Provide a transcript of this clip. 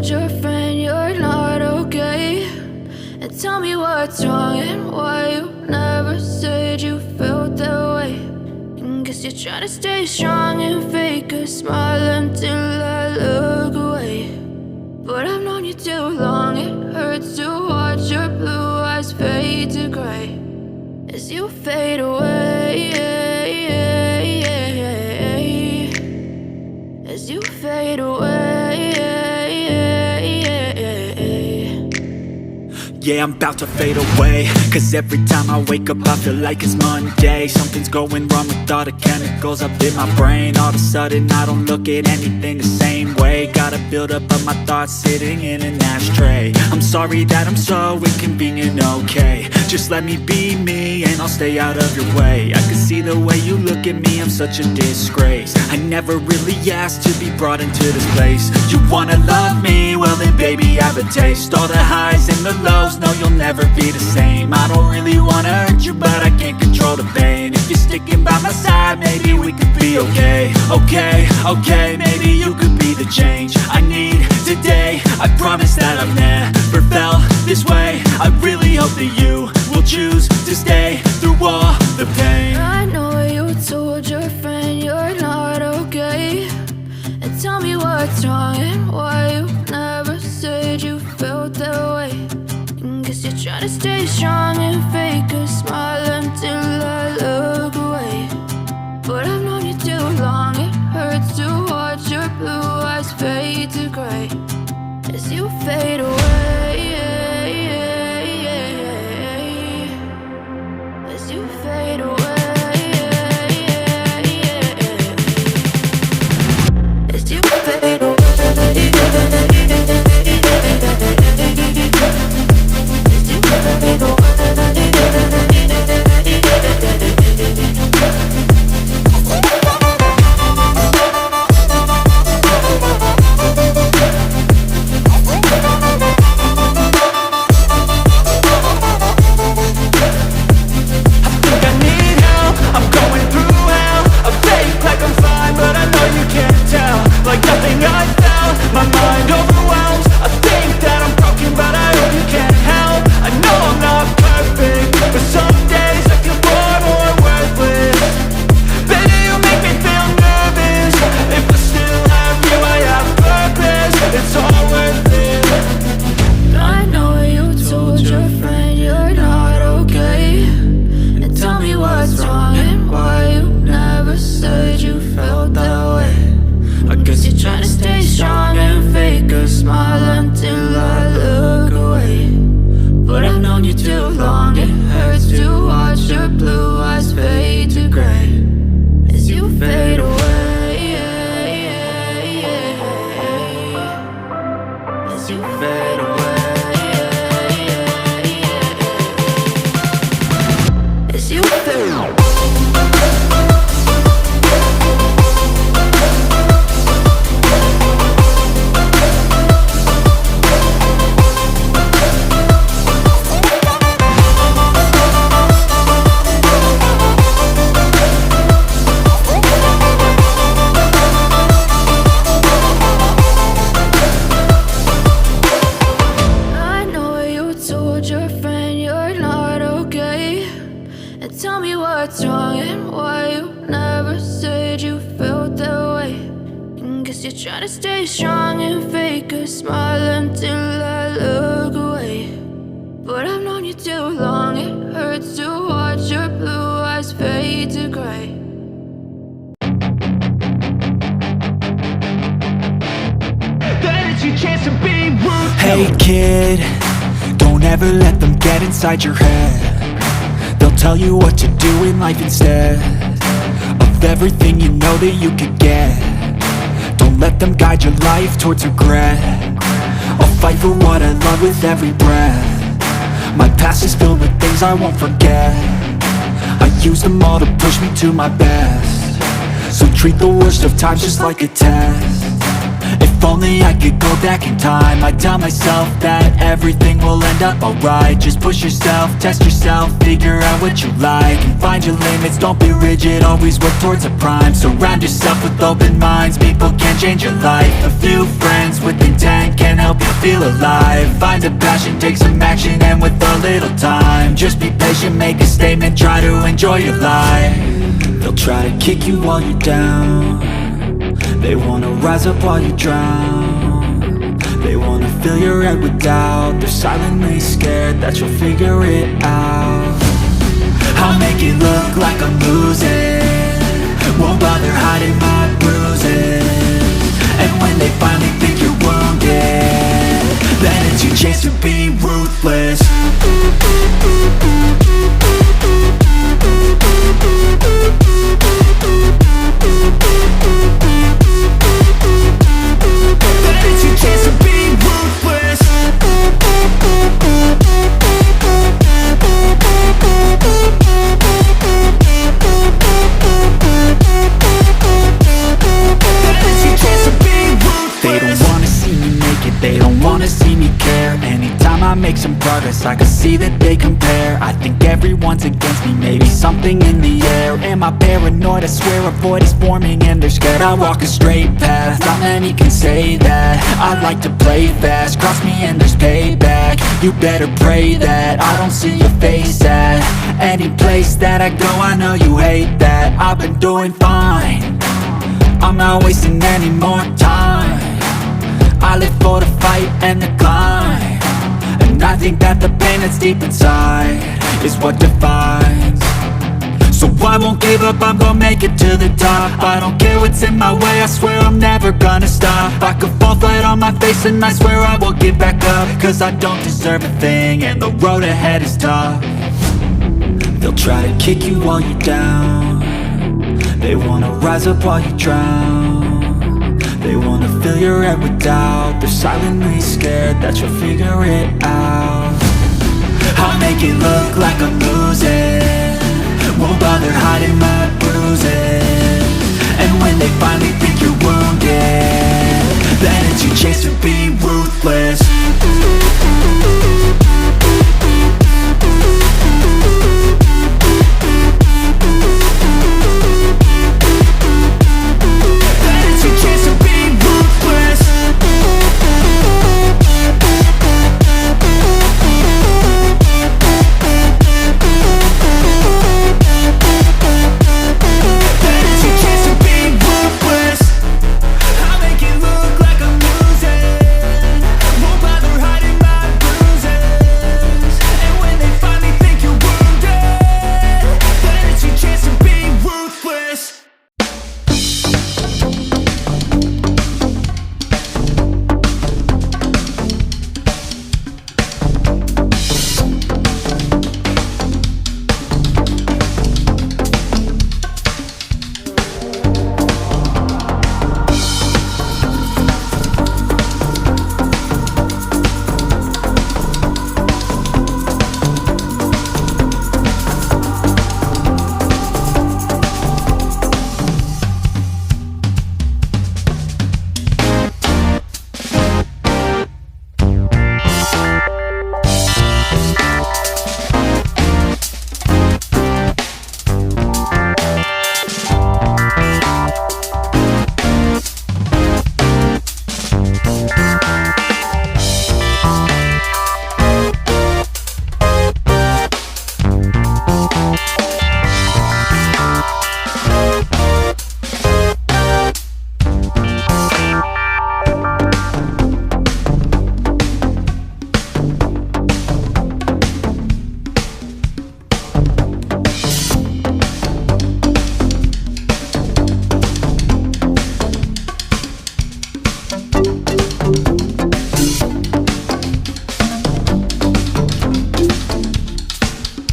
told your friend you're not okay? And tell me what's wrong and why you never said you felt that way. And guess you're trying to stay strong and fake a smile until I look away. But I've known you too long, it hurts to watch your blue eyes fade to gray as you fade away, as you fade away. Yeah, I'm about to fade away, cause every time I wake up I feel like it's Monday. Something's going wrong with all the chemicals up in my brain. All of a sudden I don't look at anything the same way. Got a buildup of my thoughts sitting in an ashtray. I'm sorry that I'm so inconvenient, okay? Just let me be me and I'll stay out of your way. I can see the way you look at me, I'm such a disgrace. I never really asked to be brought into this place. You wanna love me? Well then baby have a taste. All the highs and the lows, no you'll never be the same. I don't really wanna hurt you but I can't control the pain. If you're sticking by my side maybe we could be okay. Okay, maybe you could be the change I need today. I promise that I've never felt this way. I really hope that you will choose to stay through all the pain. I know you told your friend you're not okay. And tell me what's wrong and why you never said you felt that way. And guess you're trying to stay strong and fake a smile until I look away. But I've known you too long, it hurts to watch your blue eyes fade to gray as you fade away, as you fade away, as you fade away. Hey kid, don't ever let them get inside your head. They'll tell you what to do in life instead of everything you know that you could get. Don't let them guide your life towards regret. I'll fight for what I love with every breath. My past is filled with things I won't forget. I use them all to push me to my best. So treat the worst of times just like a test. If only I could go back in time, I'd tell myself that everything will end up alright. Just push yourself, test yourself, figure out what you like, and find your limits, don't be rigid, always work towards a prime. Surround yourself with open minds, people can change your life. A few friends with intent can help you feel alive. Find a passion, take some action, and with a little time, just be patient, make a statement, try to enjoy your life. They'll try to kick you while you're down, they wanna rise up while you drown. They wanna fill your head with doubt, they're silently scared that you'll figure it out. I'll make it look like I'm losing, won't bother hiding my bruises. And when they finally think you're wounded, then it's your chance to be ruthless. They don't wanna see me care. Anytime I make some progress, I can see that they compare. I think everyone's against me, maybe something in the air. Am I paranoid? I swear a void is forming and they're scared. I walk a straight path, not many can say that. I like to play fast, cross me and there's payback. You better pray that I don't see your face at any place that I go. I know you hate that. I've been doing fine, I'm not wasting any more time. I live for the fight and the climb, and I think that the pain that's deep inside is what defines. So I won't give up, I'm gonna make it to the top. I don't care what's in my way, I swear I'm never gonna stop. I could fall flat on my face and I swear I will get back up, cause I don't deserve a thing and the road ahead is tough. They'll try to kick you while you're down, they wanna rise up while you drown. They wanna fill your head with doubt, they're silently scared that you'll figure it out. I'll make it look like I'm losing, won't bother hiding my bruises. And when they finally think you're wounded, then it's your chance to be ruthless.